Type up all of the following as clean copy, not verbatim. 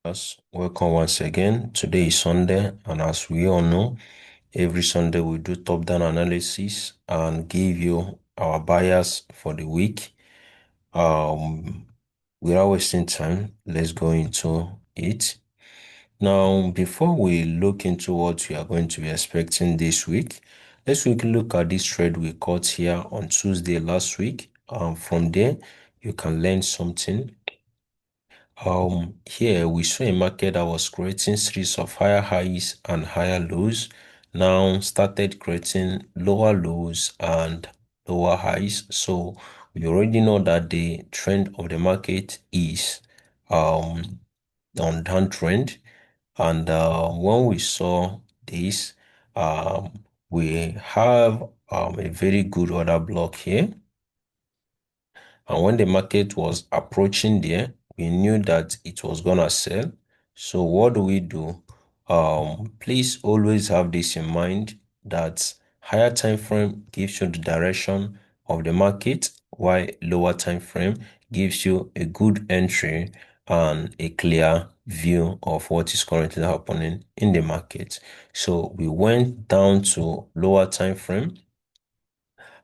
Yes, welcome once again. Today is Sunday, and as we all know, every Sunday we do top-down analysis and give you our bias for the week. Um, without wasting time, let's go into it. Now, before we look into what we are going to be expecting this week, let's quickly look at this trade we caught here on Tuesday last week. From there, you can learn something. Here we saw a market that was creating series of higher highs and higher lows. Now started creating lower lows and lower highs. So we already know that the trend of the market is on downtrend. And when we saw this, we have a very good order block here. And when the market was approaching there, we knew that it was gonna sell. So what do? Please always have this in mind that higher time frame gives you the direction of the market, while lower time frame gives you a good entry and a clear view of what is currently happening in the market. So we went down to lower time frame.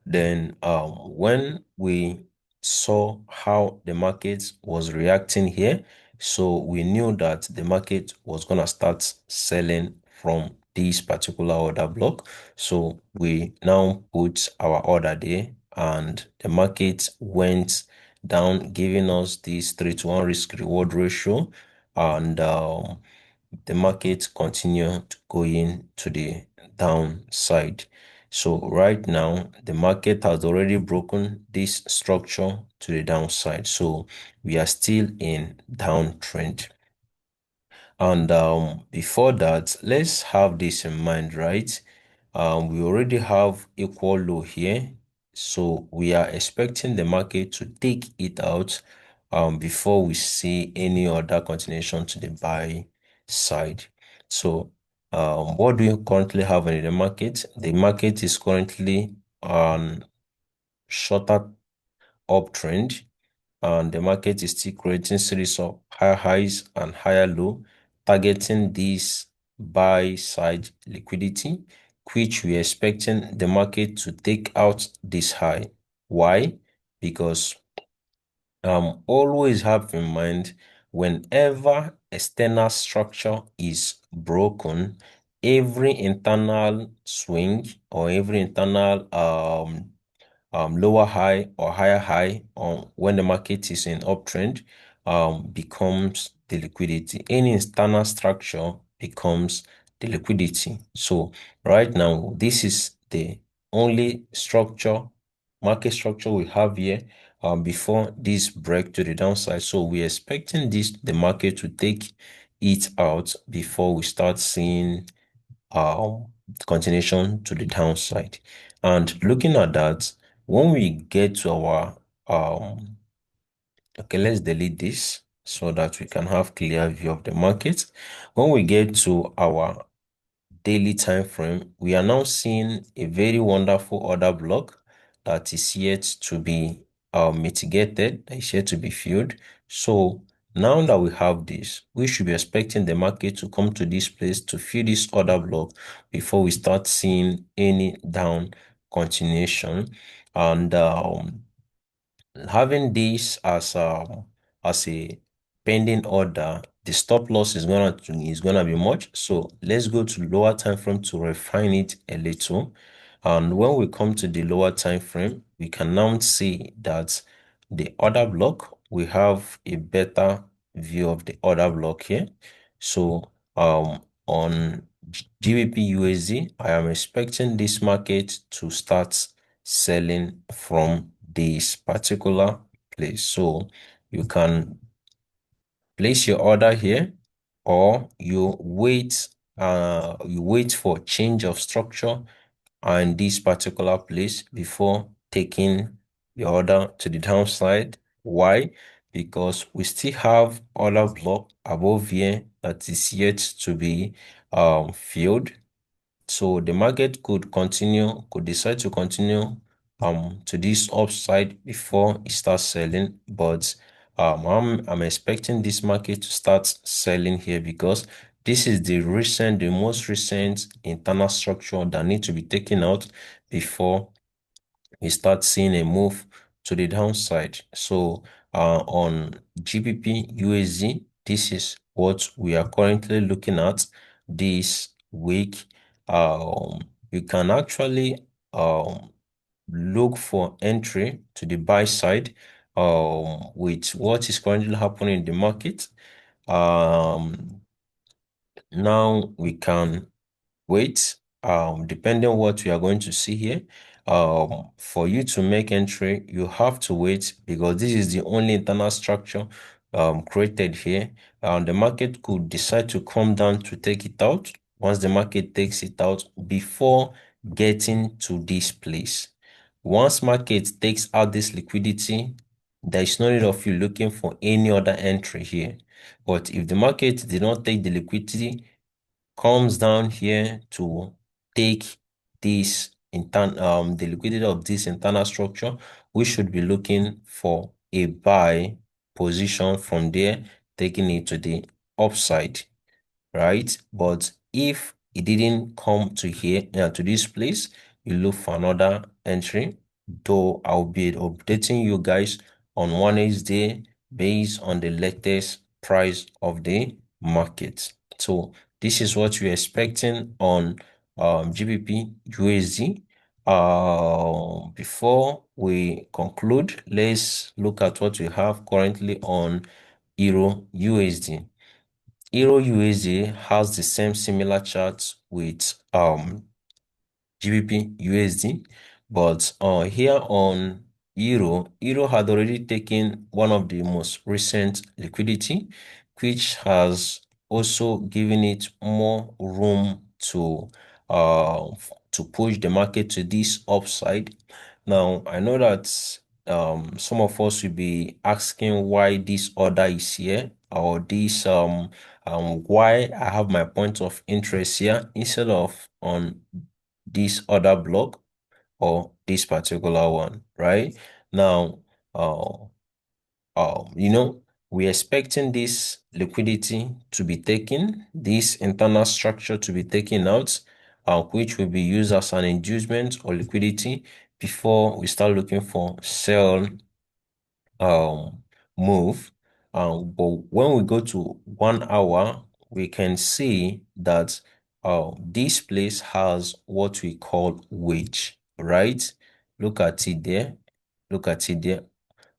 Then when we saw how the market was reacting here, so we knew that the market was going to start selling from this particular order block. So we now put our order there and the market went down, giving us this 3-to-1 risk reward ratio. And the market continued going to the downside. So right now, the market has already broken this structure to the downside. So we are still in downtrend. And before that, let's have this in mind, right? We already have equal low here. So we are expecting the market to take it out before we see any other continuation to the buy side. So what do you currently have in the market? The market is currently on shorter uptrend, and the market is still creating series of higher highs and higher low, targeting this buy side liquidity, which we are expecting the market to take out this high. Why? Because always have in mind whenever external structure is broken, every internal swing or every internal lower high or higher high on when the market is in uptrend becomes the liquidity. Any external structure becomes the liquidity. So right now, this is the only market structure we have here before this break to the downside. So we're expecting the market to take it out before we start seeing continuation to the downside. And looking at that, when we get to our okay, let's delete this so that we can have clear view of the market. When we get to our daily time frame, we are now seeing a very wonderful order block that is yet to be mitigated, that is yet to be filled. So now that we have this, we should be expecting the market to come to this place to fill this order block before we start seeing any down continuation. And having this as a pending order, the stop loss is gonna be much. So let's go to lower time frame to refine it a little. And when we come to the lower time frame, we can now see that the order block, we have a better view of the order block here. So on GBPUSD, I am expecting this market to start selling from this particular place. So you can place your order here, or you wait for change of structure in this particular place before taking the order to the downside. Why? Because we still have order block above here that is yet to be filled. So the market could decide to continue to this upside before it starts selling. But I'm expecting this market to start selling here because this is the most recent internal structure that need to be taken out before we start seeing a move to the downside. So on GBP USD, this is what we are currently looking at this week. You can actually look for entry to the buy side with what is currently happening in the market. Now we can wait, depending on what we are going to see here. For you to make entry, you have to wait because this is the only internal structure created here. The market could decide to come down to take it out. Once the market takes it out, before getting to this place, once market takes out this liquidity, there is no need of you looking for any other entry here. But if the market did not take the liquidity, comes down here to take this the liquidity of this internal structure, we should be looking for a buy position from there, taking it to the upside, right? But if it didn't come to here, to this place, you look for another entry. Though I'll be updating you guys on Wednesday based on the latest price of the market. So this is what we're expecting on GBP USD. Before we conclude, let's look at what we have currently on Euro USD. Euro USD has the same similar chart with GBP USD, but here on Euro had already taken one of the most recent liquidity, which has also given it more room to push the market to this upside. Now, I know that some of us will be asking why this order is here, or this why I have my point of interest here instead of on this other block or this particular one, right? Now, uh, you know, we're expecting this liquidity to be taken, this internal structure to be taken out, which will be used as an inducement or liquidity before we start looking for sell um move. But when we go to 1 hour, we can see that this place has what we call wedge, right? Look at it there. Look at it there.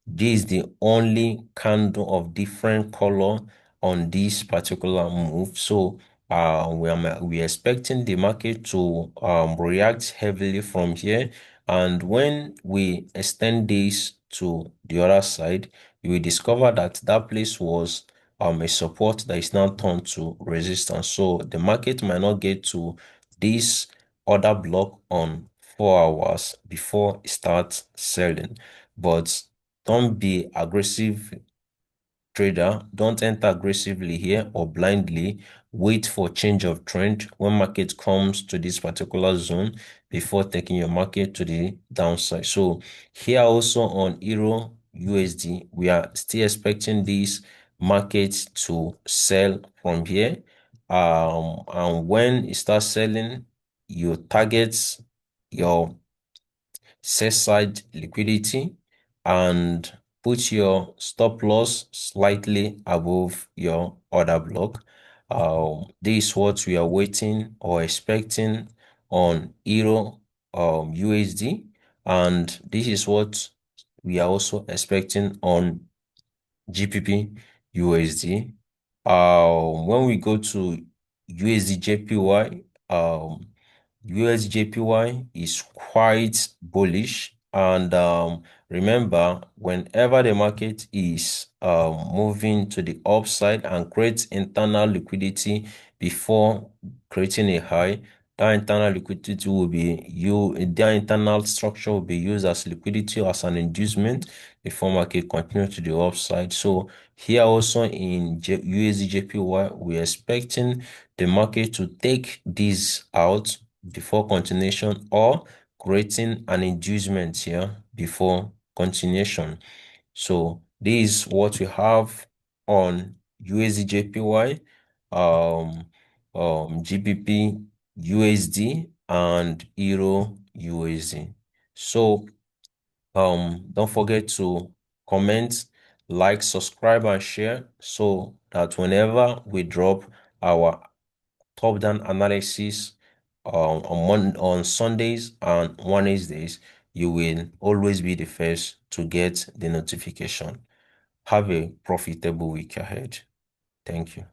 This is the only candle of different color on this particular move. So we're expecting the market to react heavily from here. And when we extend this to the other side, you will discover that that place was a support that is now turned to resistance. So the market might not get to this other block on 4 hours before it starts selling. But don't be aggressive trader. Don't enter aggressively here or blindly. Wait for change of trend when market comes to this particular zone before taking your market to the downside. So here also on Euro USD, we are still expecting this market to sell from here. And when it starts selling, you target your set side liquidity and put your stop loss slightly above your order block. This is what we are waiting or expecting on Euro USD, and this is what we are also expecting on GBP USD. When we go to USDJPY, USDJPY is quite bullish. And remember, whenever the market is moving to the upside and creates internal liquidity before creating a high, that internal liquidity will be their internal structure will be used as liquidity as an inducement before market continue to the upside. So here also in USDJPY, we're expecting the market to take this out before continuation or creating an inducement here before continuation. So This is what we have on USDJPY, GBP USD, and Euro USD. So don't forget to comment, like, subscribe, and share so that whenever we drop our top-down analysis on Sundays and Wednesdays, you will always be the first to get the notification. Have a profitable week ahead. Thank you.